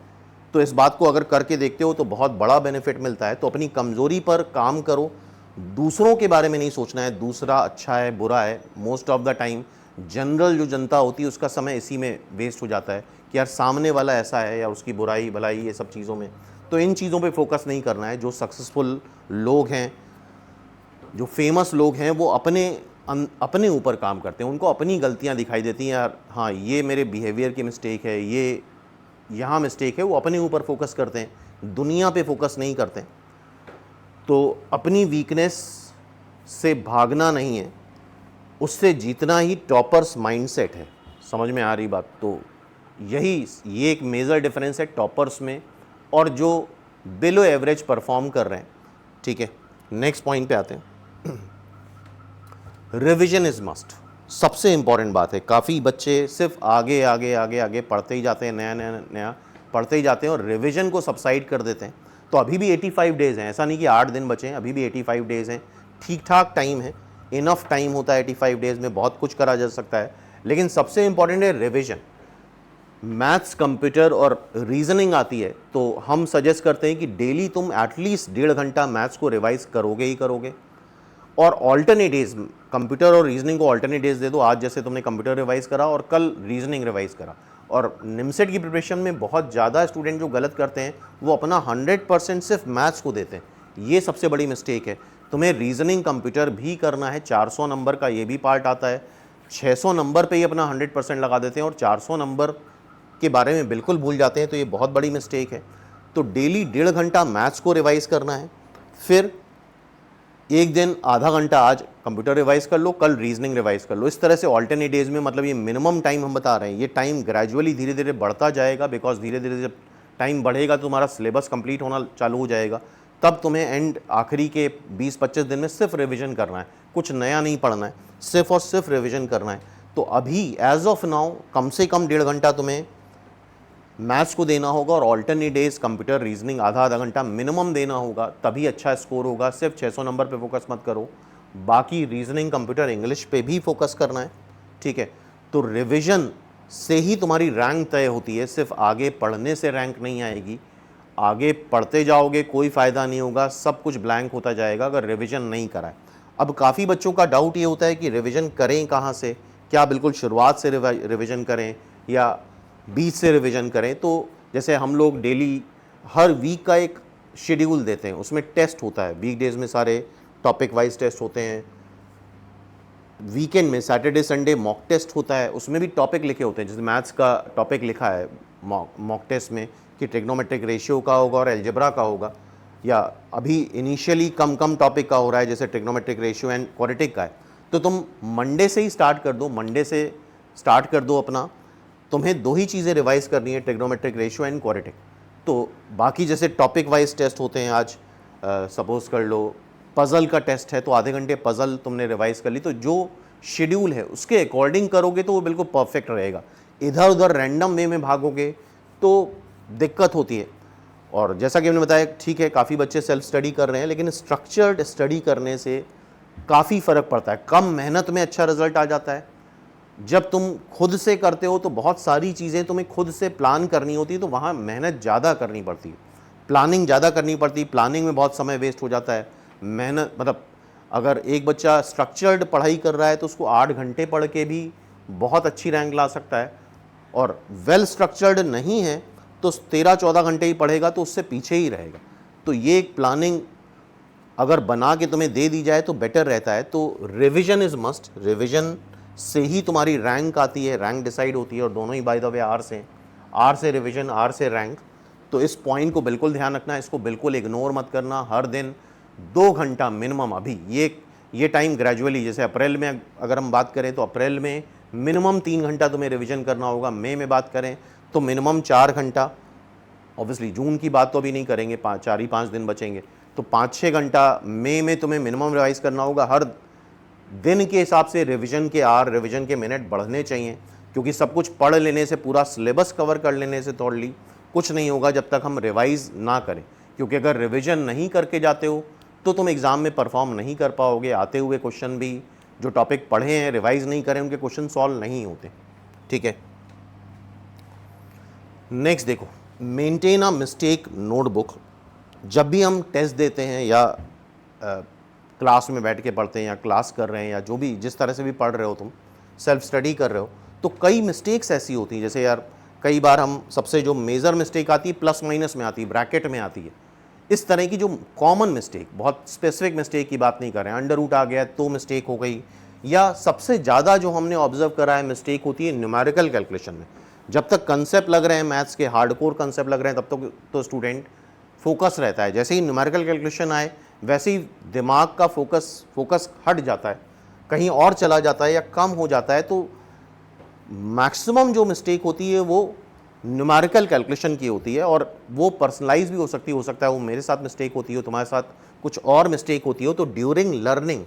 तो इस बात को अगर करके देखते हो तो बहुत बड़ा बेनिफिट मिलता है। तो अपनी कमज़ोरी पर काम करो, दूसरों के बारे में नहीं सोचना है, दूसरा अच्छा है बुरा है। Most of the time general जो जनता होती है उसका समय इसी में वेस्ट हो जाता है कि यार सामने वाला ऐसा है या उसकी बुराई भलाई, ये सब चीज़ों में। तो इन चीज़ों पे फोकस नहीं करना है। जो सक्सेसफुल लोग हैं, जो फेमस लोग हैं, वो अपने ऊपर काम करते हैं, उनको अपनी गलतियां दिखाई देती हैं। यार हाँ, ये मेरे बिहेवियर की मिस्टेक है, ये यहाँ मिस्टेक है। वो अपने ऊपर फोकस करते हैं, दुनिया पे फोकस नहीं करते हैं। तो अपनी वीकनेस से भागना नहीं है, उससे जीतना ही टॉपर्स माइंडसेट है। समझ में आ रही बात? तो ये एक मेजर डिफरेंस है टॉपर्स में और जो बिलो एवरेज परफॉर्म कर रहे हैं। ठीक है, नेक्स्ट पॉइंट पे आते हैं। रिवीजन इज मस्ट, सबसे इंपॉर्टेंट बात है। काफ़ी बच्चे सिर्फ आगे आगे आगे आगे पढ़ते ही जाते हैं, नया नया नया पढ़ते ही जाते हैं और रिवीजन को सबसाइड कर देते हैं। तो अभी भी 85 डेज़ हैं, ऐसा नहीं कि 8 दिन बचे हैं, अभी भी 85 डेज़ हैं। ठीक ठाक टाइम है, इनफ टाइम होता है 85 डेज़ में, बहुत कुछ करा जा सकता है। लेकिन सबसे इंपॉर्टेंट है रिविजन। मैथ्स, कंप्यूटर और रीजनिंग आती है तो हम सजेस्ट करते हैं कि डेली तुम एटलीस्ट 1.5 घंटा मैथ्स को रिवाइज करोगे ही करोगे, और ऑल्टरनेट डेज कंप्यूटर और रीजनिंग को ऑल्टरनेट डेज दे दो। आज जैसे तुमने कंप्यूटर रिवाइज करा और कल रीजनिंग रिवाइज करा। और निमसेट की प्रिपरेशन में बहुत ज़्यादा स्टूडेंट जो गलत करते हैं वो अपना 100% सिर्फ मैथ्स को देते हैं, ये सबसे बड़ी मिस्टेक है। तुम्हें रीजनिंग कंप्यूटर भी करना है, 400 नंबर का ये भी पार्ट आता है। 600 नंबर पे ही अपना 100% लगा देते हैं और 400 नंबर के बारे में बिल्कुल भूल जाते हैं, तो ये बहुत बड़ी मिस्टेक है। तो डेली 1.5 घंटा मैथ्स को रिवाइज करना है, फिर एक दिन आधा घंटा आज कंप्यूटर रिवाइज कर लो, कल रीजनिंग रिवाइज कर लो। इस तरह से ऑल्टरनेट डेज में, मतलब ये मिनिमम टाइम हम बता रहे हैं, ये टाइम ग्रेजुअली धीरे धीरे बढ़ता जाएगा, बिकॉज धीरे धीरे जब टाइम बढ़ेगा तो तुम्हारा सिलेबस कंप्लीट होना चालू हो जाएगा। तब तुम्हें एंड आखिरी के 20-25 दिन में सिर्फ रिविजन करना है, कुछ नया नहीं पढ़ना है, सिर्फ और सिर्फ रिविजन करना है। तो अभी एज ऑफ नाउ कम से कम 1.5 घंटा तुम्हें मैथ्स को देना होगा और ऑल्टरनेट डेज कंप्यूटर रीजनिंग आधा घंटा मिनिमम देना होगा, तभी अच्छा स्कोर होगा। सिर्फ 600 नंबर पे फोकस मत करो, बाकी रीजनिंग, कंप्यूटर, इंग्लिश पे भी फोकस करना है, ठीक है। तो रिवीजन से ही तुम्हारी रैंक तय होती है, सिर्फ आगे पढ़ने से रैंक नहीं आएगी। आगे पढ़ते जाओगे कोई फ़ायदा नहीं होगा, सब कुछ ब्लैंक होता जाएगा अगर रिवीजन नहीं कराए। अब काफ़ी बच्चों का डाउट ये होता है कि रिवीजन करें कहाँ से, क्या बिल्कुल शुरुआत से रिवीजन करें या बीच से रिवीजन करें। तो जैसे हम लोग डेली हर वीक का एक शेड्यूल देते हैं, उसमें टेस्ट होता है, वीकडेज में सारे टॉपिक वाइज टेस्ट होते हैं, वीकेंड में सैटरडे संडे मॉक टेस्ट होता है, उसमें भी टॉपिक लिखे होते हैं। जैसे मैथ्स का टॉपिक लिखा है मॉक टेस्ट में कि ट्रिग्नोमेट्रिक रेशियो का होगा और अलजेब्रा का होगा, या अभी इनिशियली कम टॉपिक का हो रहा है जैसे ट्रिग्नोमेट्रिक रेशियो एंड क्वाड्रेटिक का है। तो तुम मंडे से ही स्टार्ट कर दो, मंडे से स्टार्ट कर दो अपना। तुम्हें 2 ही चीज़ें रिवाइज करनी है, ट्रिग्नोमेट्रिक रेशियो एंड क्वाड्रेटिक। तो बाकी जैसे टॉपिक वाइज टेस्ट होते हैं, आज सपोज कर लो पज़ल का टेस्ट है तो आधे घंटे पज़ल तुमने रिवाइज कर ली, तो जो शेड्यूल है उसके अकॉर्डिंग करोगे तो वो बिल्कुल परफेक्ट रहेगा। इधर उधर रैंडम वे में भागोगे तो दिक्कत होती है। और जैसा कि हमने बताया, ठीक है काफ़ी बच्चे सेल्फ स्टडी कर रहे हैं, लेकिन स्ट्रक्चर्ड स्टडी करने से काफ़ी फ़र्क पड़ता है, कम मेहनत में अच्छा रिजल्ट आ जाता है। जब तुम खुद से करते हो तो बहुत सारी चीज़ें तुम्हें खुद से प्लान करनी होती है, तो वहाँ मेहनत ज़्यादा करनी पड़ती है, प्लानिंग ज़्यादा करनी पड़ती है, प्लानिंग में बहुत समय वेस्ट हो जाता है। मेहनत मतलब अगर एक बच्चा स्ट्रक्चर्ड पढ़ाई कर रहा है तो उसको 8 घंटे पढ़ के भी बहुत अच्छी रैंक ला सकता है, और वेल स्ट्रक्चर्ड नहीं है तो 13-14 घंटे ही पढ़ेगा तो उससे पीछे ही रहेगा। तो ये एक प्लानिंग अगर बना के तुम्हें दे दी जाए तो बेटर रहता है। तो रिविजन इज़ मस्ट, रिविजन से ही तुम्हारी रैंक आती है, रैंक डिसाइड होती है, और दोनों ही बाय द वे आर से रिविजन, आर से रैंक। तो इस पॉइंट को बिल्कुल ध्यान रखना है, इसको बिल्कुल इग्नोर मत करना। हर दिन 2 घंटा मिनिमम, अभी ये टाइम ग्रेजुअली, जैसे अप्रैल में अगर हम बात करें तो अप्रैल में मिनिमम 3 घंटा तुम्हें रिविजन करना होगा। मई में बात करें तो मिनिमम 4 घंटा। ऑब्वियसली जून की बात तो अभी नहीं करेंगे, 4 ही 5 दिन बचेंगे, तो 5-6 घंटा मई में तुम्हें मिनिमम रिवाइज करना होगा। हर दिन के हिसाब से रिवीजन के आर, रिवीजन के मिनट बढ़ने चाहिए, क्योंकि सब कुछ पढ़ लेने से, पूरा सिलेबस कवर कर लेने से थोड़ी कुछ नहीं होगा जब तक हम रिवाइज ना करें। क्योंकि अगर रिवीजन नहीं करके जाते हो तो तुम एग्ज़ाम में परफॉर्म नहीं कर पाओगे। आते हुए क्वेश्चन भी जो टॉपिक पढ़े हैं रिवाइज नहीं करें, उनके क्वेश्चन सॉल्व नहीं होते, ठीक है। नेक्स्ट देखो, मेंटेन अ मिस्टेक नोटबुक। जब भी हम टेस्ट देते हैं या क्लास में बैठ के पढ़ते हैं या क्लास कर रहे हैं या जो भी जिस तरह से भी पढ़ रहे हो, तुम सेल्फ स्टडी कर रहे हो, तो कई मिस्टेक्स ऐसी होती हैं। जैसे यार कई बार हम सबसे जो मेजर मिस्टेक आती है प्लस माइनस में आती है, ब्रैकेट में आती है। इस तरह की जो कॉमन मिस्टेक, बहुत स्पेसिफिक मिस्टेक की बात नहीं कर रहे हैं, अंडर रूट आ गया तो मिस्टेक हो गई, या सबसे ज़्यादा जो हमने ऑब्जर्व करा है मिस्टेक होती है न्यूमेरिकल कैलकुलेशन में। जब तक कंसेप्ट लग रहे हैं, मैथ्स के हार्डकोर कंसेप्ट लग रहे हैं, तब तक तो स्टूडेंट फोकस रहता है। जैसे ही न्यूमेरिकल कैलकुलेशन आए वैसे ही दिमाग का फोकस हट जाता है, कहीं और चला जाता है या कम हो जाता है। तो मैक्सिमम जो मिस्टेक होती है वो न्यूमेरिकल कैलकुलेशन की होती है, और वो पर्सनलाइज भी हो सकता है वो मेरे साथ मिस्टेक होती हो, तुम्हारे साथ कुछ और मिस्टेक होती हो। तो ड्यूरिंग लर्निंग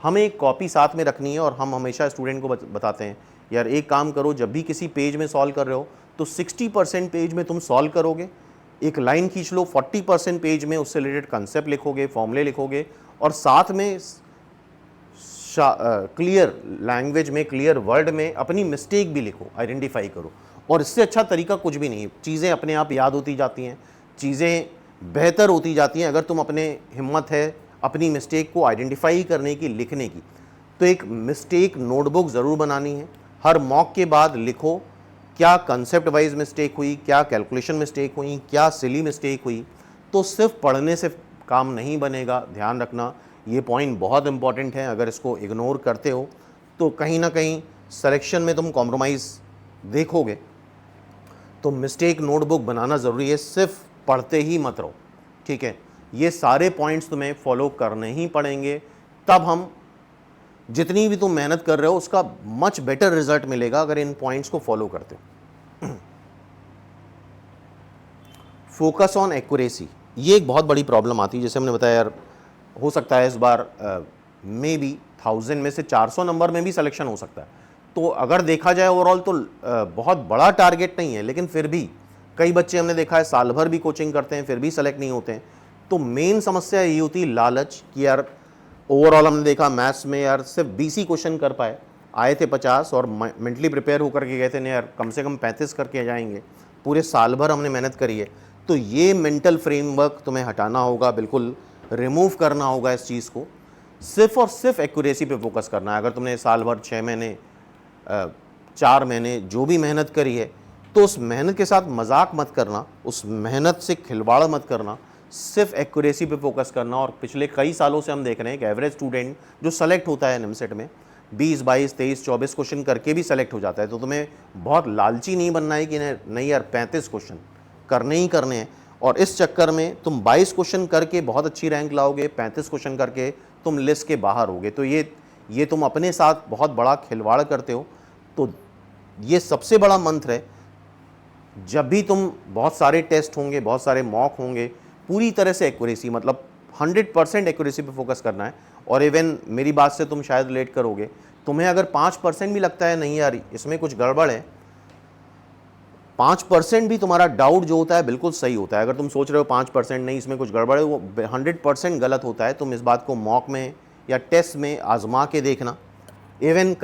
हमें एक कॉपी साथ में रखनी है, और हम हमेशा स्टूडेंट को बताते हैं यार एक काम करो, जब भी किसी पेज में सॉल्व कर रहे हो तो 60% पेज में तुम सॉल्व करोगे, एक लाइन खींच लो, 40% पेज में उससे रिलेटेड कंसेप्ट लिखोगे, फॉर्मूले लिखोगे, और साथ में क्लियर लैंग्वेज में, क्लियर वर्ड में अपनी मिस्टेक भी लिखो, आइडेंटिफाई करो। और इससे अच्छा तरीका कुछ भी नहीं है। चीज़ें अपने आप याद होती जाती हैं, चीज़ें बेहतर होती जाती हैं अगर तुम अपने हिम्मत है अपनी मिस्टेक को आइडेंटिफाई करने की, लिखने की। तो एक मिस्टेक नोटबुक ज़रूर बनानी है। हर मॉक के बाद लिखो क्या कंसेप्ट वाइज मिस्टेक हुई, क्या कैलकुलेशन मिस्टेक हुई, क्या सिली मिस्टेक हुई। तो सिर्फ पढ़ने से काम नहीं बनेगा, ध्यान रखना ये पॉइंट बहुत इंपॉर्टेंट है। अगर इसको इग्नोर करते हो तो कहीं ना कहीं सिलेक्शन में तुम कॉम्प्रोमाइज़ देखोगे। तो मिस्टेक नोटबुक बनाना ज़रूरी है, सिर्फ पढ़ते ही मत रहो, ठीक है। ये सारे पॉइंट्स तुम्हें फॉलो करने ही पड़ेंगे, तब हम जितनी भी तुम मेहनत कर रहे हो उसका मच बेटर रिजल्ट मिलेगा अगर इन पॉइंट्स को फॉलो करते हो। फोकस ऑन एक्यूरेसी, ये एक बहुत बड़ी प्रॉब्लम आती है। जैसे हमने बताया यार, हो सकता है इस बार मे बी 1000 में से 400 नंबर में भी सिलेक्शन हो सकता है। तो अगर देखा जाए ओवरऑल तो बहुत बड़ा टारगेट नहीं है, लेकिन फिर भी कई बच्चे हमने देखा है साल भर भी कोचिंग करते हैं फिर भी सेलेक्ट नहीं होते हैं। तो मेन समस्या ये होती है लालच कि यार ओवरऑल हमने देखा मैथ्स में यार सिर्फ 20 ही क्वेश्चन कर पाए, आए थे 50 और मेंटली प्रिपेयर होकर के गए थे नहीं यार कम से कम 35 करके जाएंगे, पूरे साल भर हमने मेहनत करी है। तो ये मेंटल फ्रेमवर्क तुम्हें हटाना होगा, बिल्कुल रिमूव करना होगा इस चीज़ को। सिर्फ और सिर्फ एक्यूरेसी पे फोकस करना है। अगर तुमने साल भर 6 महीने 4 महीने जो भी मेहनत करी है तो उस मेहनत के साथ मजाक मत करना, उस मेहनत से खिलवाड़ मत करना, सिर्फ एक्यूरेसी पे फोकस करना। और पिछले कई सालों से हम देख रहे हैं कि एवरेज स्टूडेंट जो सेलेक्ट होता है निमसेट में 20, 22, 23, 24 क्वेश्चन करके भी सेलेक्ट हो जाता है। तो तुम्हें बहुत लालची नहीं बनना है कि नहीं यार 35 क्वेश्चन करने ही करने हैं, और इस चक्कर में तुम 22 क्वेश्चन करके बहुत अच्छी रैंक लाओगे, 35 क्वेश्चन करके तुम लिस्ट के बाहर होगे। तो ये तुम अपने साथ बहुत बड़ा खिलवाड़ करते हो। तो ये सबसे बड़ा मंत्र है, जब भी तुम बहुत सारे टेस्ट होंगे, बहुत सारे मॉक होंगे, पूरी तरह से एक्यूरेसी मतलब 100% एक्यूरेसी पे फोकस करना है। और इवन मेरी बात से तुम शायद रिलेट करोगे, तुम्हें अगर 5% भी लगता है नहीं यार इसमें कुछ गड़बड़ है, 5% भी तुम्हारा डाउट जो होता है बिल्कुल सही होता है। अगर तुम सोच रहे हो 5% नहीं इसमें कुछ गड़बड़ है, वो 100% गलत होता है। तुम इस बात को मॉक में या टेस्ट में आजमा के देखना। इवन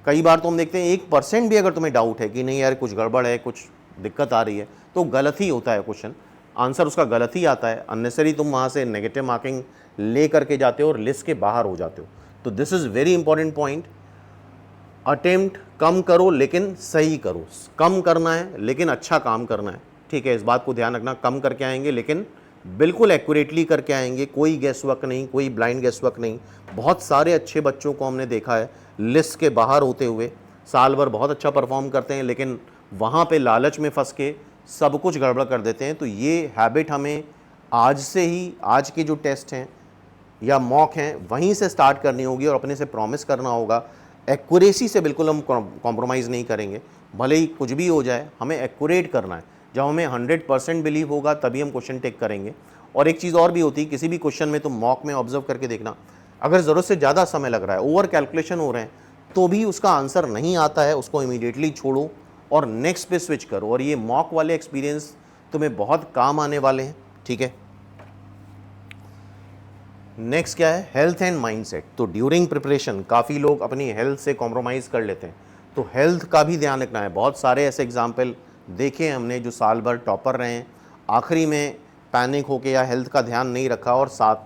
कई बार तो हम देखते हैं 1% भी अगर तुम्हें डाउट है कि नहीं यार कुछ गड़बड़ है, कुछ दिक्कत आ रही है, तो गलत ही होता है क्वेश्चन, आंसर उसका गलत ही आता है। अननेसरी तुम वहाँ से नेगेटिव मार्किंग ले करके जाते हो और लिस्ट के बाहर हो जाते हो। तो this is very important point. Attempt कम करो लेकिन सही करो, कम करना है लेकिन अच्छा काम करना है, ठीक है। इस बात को ध्यान रखना, कम करके आएंगे लेकिन बिल्कुल एक्यूरेटली करके आएंगे, कोई गेस वर्क नहीं, कोई ब्लाइंड गेस वर्क नहीं। बहुत सारे अच्छे बच्चों को हमने देखा है लिस्ट के बाहर होते हुए, साल भर बहुत अच्छा परफॉर्म करते हैं लेकिन वहाँ पे लालच में फंस के सब कुछ गड़बड़ कर देते हैं। तो ये हैबिट हमें आज से ही, आज के जो टेस्ट हैं या मॉक हैं वहीं से स्टार्ट करनी होगी और अपने से प्रॉमिस करना होगा एक्यूरेसी से बिल्कुल हम कॉम्प्रोमाइज़ नहीं करेंगे, भले ही कुछ भी हो जाए, हमें एक्यूरेट करना है। जब हमें 100% बिलीव होगा तभी हम क्वेश्चन टेक करेंगे। और एक चीज़ और भी होती है, किसी भी क्वेश्चन में तुम मॉक में ऑब्जर्व करके देखना, अगर ज़रूरत से ज़्यादा समय लग रहा है, ओवर कैलकुलेशन हो रहे हैं, तो भी उसका आंसर नहीं आता है, उसको इमीडिएटली छोड़ो और नेक्स्ट पे स्विच करो। और ये मॉक वाले एक्सपीरियंस तुम्हें बहुत काम आने वाले हैं, ठीक है। नेक्स्ट क्या है, हेल्थ एंड माइंडसेट। तो ड्यूरिंग प्रिपरेशन काफ़ी लोग अपनी हेल्थ से कॉम्प्रोमाइज़ कर लेते हैं, तो हेल्थ का भी ध्यान रखना है। बहुत सारे ऐसे एग्जाम्पल देखे हमने जो साल भर टॉपर रहे हैं, आखिरी में पैनिक होके या हेल्थ का ध्यान नहीं रखा और साथ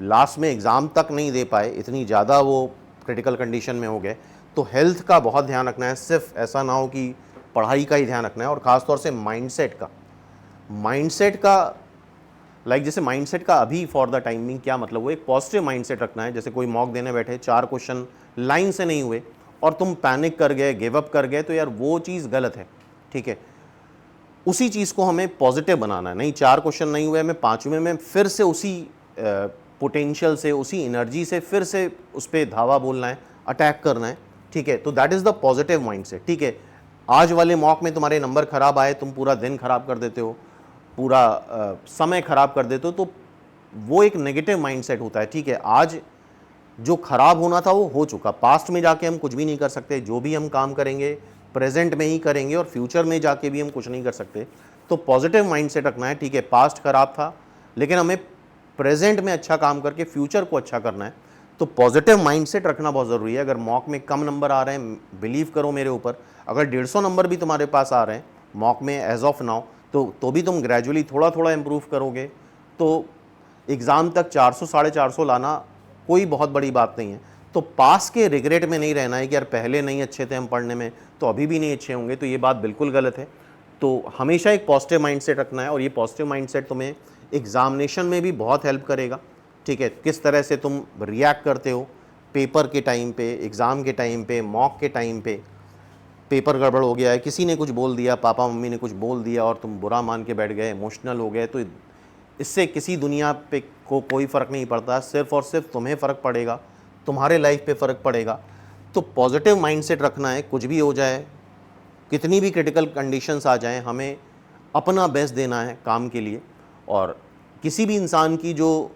लास्ट में एग्ज़ाम तक नहीं दे पाए, इतनी ज़्यादा वो क्रिटिकल कंडीशन में हो गए। तो हेल्थ का बहुत ध्यान रखना है, सिर्फ ऐसा ना हो कि पढ़ाई का ही ध्यान रखना है। और ख़ासतौर से माइंडसेट का लाइक जैसे माइंडसेट का अभी फॉर द टाइमिंग क्या मतलब, वो एक पॉजिटिव माइंडसेट रखना है। जैसे कोई मॉक देने बैठे, 4 क्वेश्चन लाइन से नहीं हुए और तुम पैनिक कर गए, गिव अप कर गए, तो यार वो चीज़ गलत है, ठीक है। उसी चीज़ को हमें पॉजिटिव बनाना है। नहीं 4 क्वेश्चन नहीं हुए, मैं 5वें में फिर से उसी पोटेंशियल से, उसी एनर्जी से फिर से उस पर धावा बोलना है, अटैक करना है, ठीक है। तो that is the positive mindset, ठीक है। आज वाले मॉक में तुम्हारे नंबर खराब आए, तुम पूरा दिन खराब कर देते हो, पूरा समय खराब कर देते हो, तो वो एक नेगेटिव माइंडसेट होता है, ठीक है। आज जो खराब होना था वो हो चुका, पास्ट में जाके हम कुछ भी नहीं कर सकते, जो भी हम काम करेंगे प्रेजेंट में ही करेंगे और फ्यूचर में जाके भी हम कुछ नहीं कर सकते। तो पॉजिटिव माइंडसेट रखना है, ठीक है। पास्ट खराब था लेकिन हमें प्रेजेंट में अच्छा काम करके फ्यूचर को अच्छा करना है। तो पॉजिटिव माइंडसेट रखना बहुत ज़रूरी है। अगर मॉक में कम नंबर आ रहे हैं, बिलीव करो मेरे ऊपर, अगर 150 नंबर भी तुम्हारे पास आ रहे हैं मॉक में एज ऑफ नाउ, तो भी तुम ग्रेजुअली थोड़ा थोड़ा इम्प्रूव करोगे, तो एग्ज़ाम तक 400 450 लाना कोई बहुत बड़ी बात नहीं है। तो पास के रिग्रेट में नहीं रहना है कि यार पहले नहीं अच्छे थे हम पढ़ने में तो अभी भी नहीं अच्छे होंगे, तो ये बात बिल्कुल गलत है। तो हमेशा एक पॉजिटिव माइंडसेट रखना है, और ये पॉजिटिव माइंडसेट तुम्हें एग्जामिनेशन में भी बहुत हेल्प करेगा। ठीक है, किस तरह से तुम रिएक्ट करते हो पेपर के टाइम पे, एग्ज़ाम के टाइम पे, मॉक के टाइम पे। पेपर गड़बड़ हो गया है, किसी ने कुछ बोल दिया, पापा मम्मी ने कुछ बोल दिया और तुम बुरा मान के बैठ गए, इमोशनल हो गए, तो इससे किसी दुनिया पे को कोई फ़र्क नहीं पड़ता। सिर्फ़ और सिर्फ तुम्हें फ़र्क पड़ेगा, तुम्हारे लाइफ पे फ़र्क पड़ेगा। तो पॉजिटिव माइंडसेट रखना है, कुछ भी हो जाए, कितनी भी क्रिटिकल कंडीशंस आ जाएं, हमें अपना बेस्ट देना है काम के लिए। और किसी भी इंसान की जो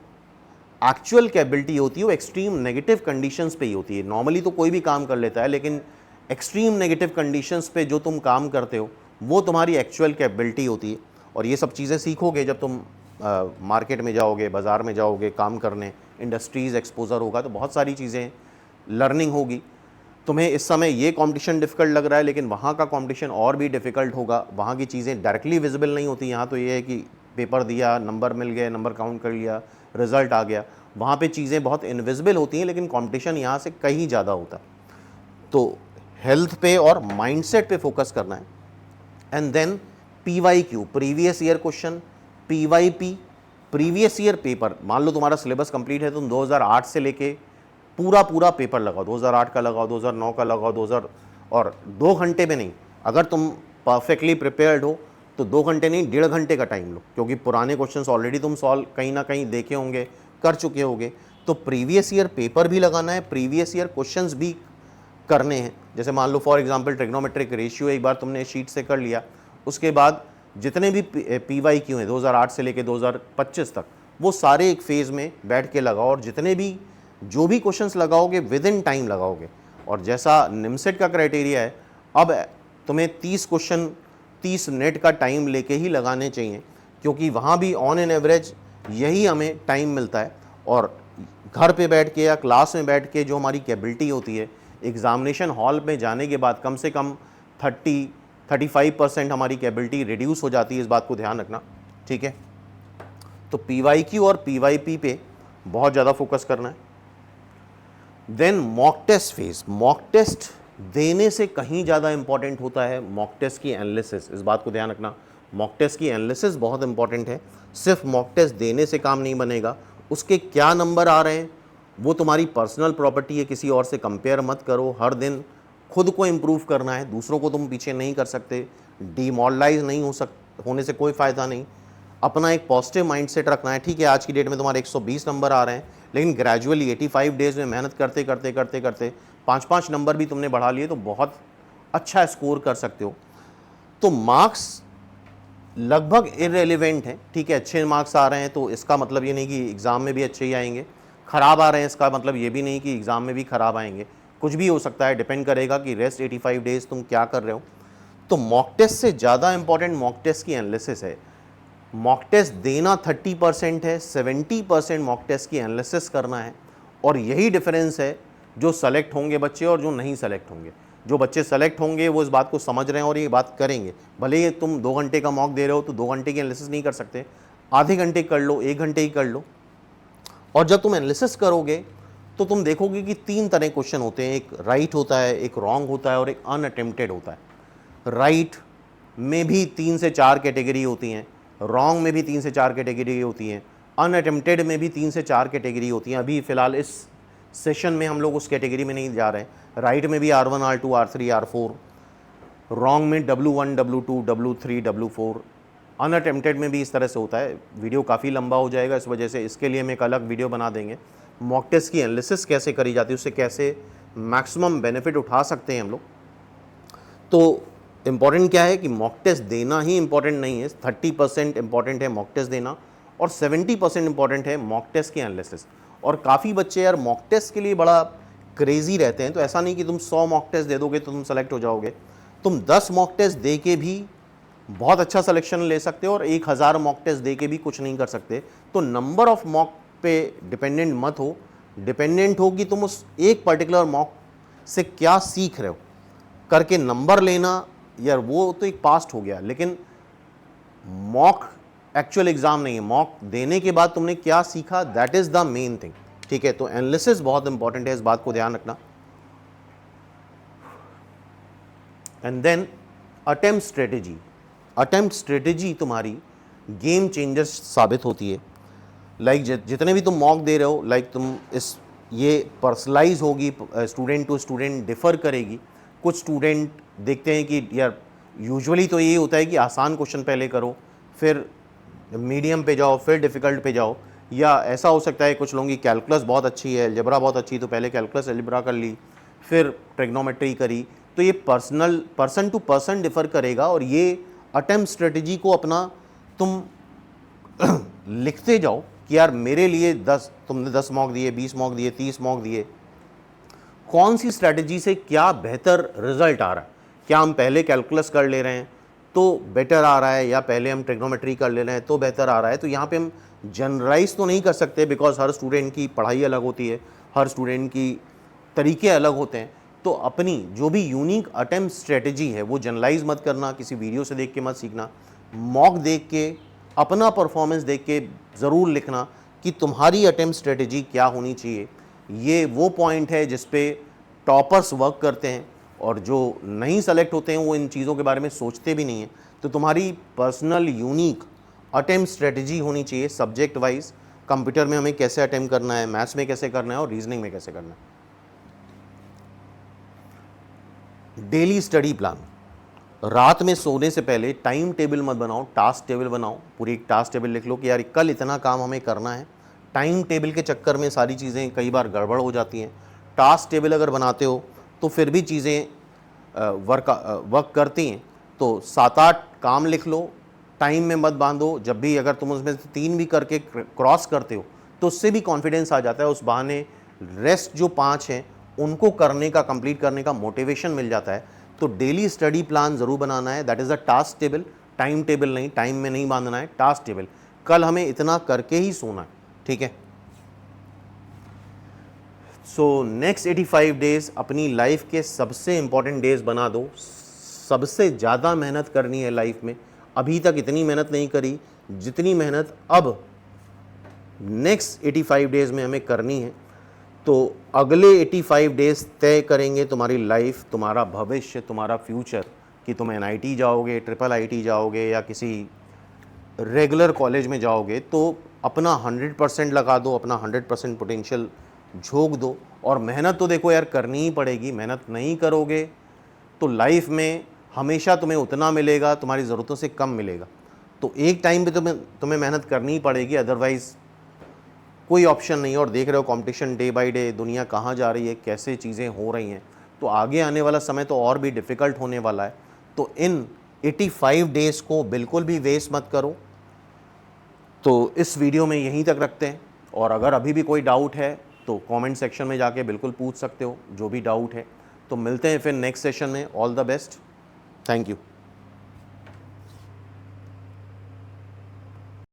एक्चुअल कैपेबिलिटी होती है वो एक्सट्रीम नेगेटिव कंडीशंस पे ही होती है। नॉर्मली तो कोई भी काम कर लेता है, लेकिन एक्सट्रीम नेगेटिव कंडीशंस पे जो तुम काम करते हो वो तुम्हारी एक्चुअल कैपेबिलिटी होती है। और ये सब चीज़ें सीखोगे जब तुम मार्केट में जाओगे, बाज़ार में जाओगे काम करने, इंडस्ट्रीज़ एक्सपोजर होगा, तो बहुत सारी चीज़ें लर्निंग होगी। तुम्हें इस समय ये कंपटीशन डिफ़िकल्ट लग रहा है, लेकिन वहाँ का कंपटीशन और भी डिफ़िकल्ट होगा। वहाँ की चीज़ें डायरेक्टली विजिबल नहीं होती। यहाँ तो ये है कि पेपर दिया, नंबर मिल गए, नंबर काउंट कर लिया, रिज़ल्ट आ गया। वहाँ पे चीज़ें बहुत इनविजिबल होती हैं, लेकिन कंपटीशन यहाँ से कहीं ज़्यादा होता है। तो हेल्थ पे और माइंडसेट पे फोकस करना है। And then PYQ, previous year question, PYP, previous year paper. मान लो तुम्हारा सिलेबस कंप्लीट है, तुम 2008 से लेके पूरा पेपर लगाओ, 2008 का लगाओ, 2009 का लगाओ, 2000, और 2 घंटे में नहीं। अगर तुम परफेक्टली प्रिपेयर्ड हो तो 2 घंटे नहीं, 1.5 घंटे का टाइम लो, क्योंकि पुराने क्वेश्चंस ऑलरेडी तुम सॉल्व कहीं ना कहीं देखे होंगे, कर चुके होगे। तो प्रीवियस ईयर पेपर भी लगाना है, प्रीवियस ईयर क्वेश्चंस भी करने हैं। जैसे मान लो फॉर एग्जांपल ट्रिग्नोमेट्रिक रेशियो एक बार तुमने शीट से कर लिया, उसके बाद जितने भी PYQ हैं 2008 से लेके 2025 तक, वो सारे एक फेज़ में बैठ के लगाओ, और जितने भी जो भी क्वेश्चंस लगाओगे विद इन टाइम लगाओगे। और जैसा निमसेट का क्राइटेरिया है, अब तुम्हें 30 क्वेश्चन 30 मिनट का टाइम लेके ही लगाने चाहिए, क्योंकि वहाँ भी ऑन एन एवरेज यही हमें टाइम मिलता है। और घर पे बैठ के या क्लास में बैठ के जो हमारी कैपेबिलिटी होती है, एग्जामिनेशन हॉल में जाने के बाद कम से कम 30-35% हमारी कैपेबिलिटी रिड्यूस हो जाती है। इस बात को ध्यान रखना, ठीक है। तो PYQ और PYP पे बहुत ज़्यादा फोकस करना है। Then mock test phase, mock test देने से कहीं ज़्यादा इंपॉर्टेंट होता है मॉक टेस्ट की एनालिसिस। इस बात को ध्यान रखना, मॉक टेस्ट की एनालिसिस बहुत इंपॉर्टेंट है। सिर्फ मॉक टेस्ट देने से काम नहीं बनेगा, उसके क्या नंबर आ रहे हैं वो तुम्हारी पर्सनल प्रॉपर्टी है, किसी और से कंपेयर मत करो। हर दिन खुद को इम्प्रूव करना है, दूसरों को तुम पीछे नहीं कर सकते। डिमोरलाइज नहीं होने से कोई फ़ायदा नहीं। अपना एक पॉजिटिव माइंडसेट रखना है। ठीक है, आज की डेट में तुम्हारे 120 नंबर आ रहे हैं, लेकिन ग्रेजुअली 85 डेज़ में मेहनत करते करते करते करते 5-5 नंबर भी तुमने बढ़ा लिए तो बहुत अच्छा स्कोर कर सकते हो। तो मार्क्स लगभग इररिलेवेंट हैं। ठीक है, अच्छे मार्क्स आ रहे हैं तो इसका मतलब ये नहीं कि एग्ज़ाम में भी अच्छे ही आएंगे, ख़राब आ रहे हैं इसका मतलब ये भी नहीं कि एग्ज़ाम में भी ख़राब आएंगे। कुछ भी हो सकता है, डिपेंड करेगा कि रेस्ट 85 डेज़ तुम क्या कर रहे हो। तो मॉक टेस्ट से ज़्यादा इंपॉर्टेंट मॉक टेस्ट की एनालिसिस है। मॉक टेस्ट देना 30% है, 70% मॉक टेस्ट की एनालिसिस करना है। और यही डिफरेंस है जो सेलेक्ट होंगे बच्चे और जो नहीं सेलेक्ट होंगे। जो बच्चे सेलेक्ट होंगे वो इस बात को समझ रहे हैं और ये बात करेंगे। भले ही तुम 2 घंटे का मॉक दे रहे हो तो 2 घंटे की एनालिसिस नहीं कर सकते, आधे घंटे कर लो, 1 घंटे ही कर लो। और जब तुम एनालिसिस करोगे तो तुम देखोगे कि 3 तरह क्वेश्चन होते हैं, एक राइट होता है, एक रॉन्ग होता है और एक अनअटेम्प्टेड होता है। राइट में भी 3 से 4 कैटेगरी होती हैं, रॉन्ग में भी 3 से 4 कैटेगरी होती हैं, अनअटेम्प्टेड में भी 3 से 4 कैटेगरी होती हैं। अभी फ़िलहाल इस सेशन में हम लोग उस कैटेगरी में नहीं जा रहे हैं। राइट में भी R1, R2, R3, R4, wrong में W1, W2, W3, W4, unattempted में भी इस तरह से होता है। वीडियो काफ़ी लंबा हो जाएगा, इस वजह से इसके लिए हम एक अलग वीडियो बना देंगे। मॉक टेस्ट की एनालिसिस कैसे करी जाती है, उससे कैसे मैक्सिमम बेनिफिट उठा सकते हैं हम लोग। तो इम्पॉर्टेंट क्या है कि मॉक टेस्ट देना ही इम्पॉर्टेंट नहीं है, 30% इम्पॉर्टेंट है मॉक टेस्ट देना और 70% इम्पॉर्टेंट है मॉक टेस्ट की एनालिसिस। और काफ़ी बच्चे यार मॉक टेस्ट के लिए बड़ा क्रेज़ी रहते हैं। तो ऐसा नहीं कि तुम 100 मॉक टेस्ट दे दोगे तो तुम सेलेक्ट हो जाओगे। तुम 10 मॉक टेस्ट दे के भी बहुत अच्छा सिलेक्शन ले सकते हो और 1000 मॉक टेस्ट दे के भी कुछ नहीं कर सकते। तो नंबर ऑफ़ मॉक पे डिपेंडेंट मत हो, डिपेंडेंट हो कि तुम उस एक पर्टिकुलर मॉक से क्या सीख रहे हो। करके नंबर लेना यार वो तो एक पास्ट हो गया, लेकिन मॉक एक्चुअल एग्जाम नहीं है। मॉक देने के बाद तुमने क्या सीखा, that is the main thing. ठीक है, तो एनालिसिस बहुत इंपॉर्टेंट है, इस बात को ध्यान रखना। And then attempt strategy. Attempt strategy तुम्हारी गेम चेंजर साबित होती है। लाइक जितने भी तुम मॉक दे रहे हो, लाइक तुम इस ये पर्सनलाइज होगी, स्टूडेंट टू स्टूडेंट डिफ़र करेगी। कुछ स्टूडेंट देखते हैं कि यार यूजुअली तो ये होता है कि आसान क्वेश्चन पहले करो, फिर मीडियम पे जाओ, फिर डिफ़िकल्ट पे जाओ। या ऐसा हो सकता है कुछ लोगों की कैलकुलस बहुत अच्छी है, अलजेब्रा बहुत अच्छी, तो पहले कैलकुलस अलजेब्रा कर ली, फिर ट्रिग्नोमेट्री करी। तो ये पर्सन टू पर्सन डिफ़र करेगा। और ये अटेम्प्ट स्ट्रेटजी को अपना तुम लिखते जाओ कि यार मेरे लिए 10, तुमने 10 मॉक दिए, 20 मॉक दिए, 30 मॉक दिए, कौन सी स्ट्रैटेजी से क्या बेहतर रिजल्ट आ रहा है। क्या हम पहले कैलकुलस कर ले रहे हैं तो बेटर आ रहा है, या पहले हम ट्रिग्नोमेट्री कर ले रहे हैं तो बेहतर आ रहा है। तो यहाँ पे हम जनरलाइज तो नहीं कर सकते, बिकॉज हर स्टूडेंट की पढ़ाई अलग होती है, हर स्टूडेंट की तरीके अलग होते हैं। तो अपनी जो भी यूनिक अटेम्प्ट स्ट्रेटेजी है वो जनरलाइज मत करना, किसी वीडियो से देख के मत सीखना। मॉक देख के, अपना परफॉर्मेंस देख के ज़रूर लिखना कि तुम्हारी अटेम्प्ट स्ट्रेटेजी क्या होनी चाहिए। ये वो पॉइंट है जिस पे टॉपर्स वर्क करते हैं, और जो नहीं सेलेक्ट होते हैं वो इन चीज़ों के बारे में सोचते भी नहीं हैं। तो तुम्हारी पर्सनल यूनिक अटेम्प्ट स्ट्रेटेजी होनी चाहिए, सब्जेक्ट वाइज। कंप्यूटर में हमें कैसे अटेम्प्ट करना है, मैथ्स में कैसे करना है, और रीजनिंग में कैसे करना है। Daily study plan. रात में सोने से पहले टाइम टेबल मत बनाओ, टास्क टेबल बनाओ। पूरी टास्क टेबल लिख लो कि यार कल इतना काम हमें करना है। टाइम टेबल के चक्कर में सारी चीज़ें कई बार गड़बड़ हो जाती हैं। टास्क टेबल अगर बनाते हो तो फिर भी चीज़ें वर्क करती हैं। तो 7-8 काम लिख लो, टाइम में मत बांधो। जब भी अगर तुम उसमें से 3 भी करके क्रॉस करते हो तो उससे भी कॉन्फिडेंस आ जाता है। उस बहाने रेस्ट जो 5 हैं उनको करने का, कंप्लीट करने का मोटिवेशन मिल जाता है। तो डेली स्टडी प्लान ज़रूर बनाना है, that is a task table. Time table नहीं, टाइम में नहीं बांधना है, टास्क टेबल। कल हमें इतना करके ही सोना है, ठीक है। सो नेक्स्ट 85 डेज अपनी लाइफ के सबसे इंपॉर्टेंट डेज बना दो। सबसे ज़्यादा मेहनत करनी है लाइफ में। अभी तक इतनी मेहनत नहीं करी जितनी मेहनत अब नेक्स्ट 85 डेज में हमें करनी है। तो अगले 85 डेज तय करेंगे तुम्हारी लाइफ, तुम्हारा भविष्य, तुम्हारा फ्यूचर, कि तुम NIT जाओगे, IIIT जाओगे, या किसी रेगुलर कॉलेज में जाओगे। तो अपना 100% लगा दो, अपना 100% पोटेंशियल झोंक दो। और मेहनत तो देखो यार करनी ही पड़ेगी। मेहनत नहीं करोगे तो लाइफ में हमेशा तुम्हें उतना मिलेगा, तुम्हारी ज़रूरतों से कम मिलेगा। तो एक टाइम पे तुम्हें मेहनत करनी ही पड़ेगी, अदरवाइज़ कोई ऑप्शन नहीं है। और देख रहे हो कंपटीशन डे बाय डे, दुनिया कहाँ जा रही है, कैसे चीज़ें हो रही हैं। तो आगे आने वाला समय तो और भी डिफ़िकल्ट होने वाला है। तो इन 85 डेज़ को बिल्कुल भी वेस्ट मत करो। तो इस वीडियो में यहीं तक रखते हैं। और अगर अभी भी कोई डाउट है तो कमेंट सेक्शन में जाके बिल्कुल पूछ सकते हो, जो भी डाउट है। तो मिलते हैं फिर नेक्स्ट सेशन में। All the best, thank you.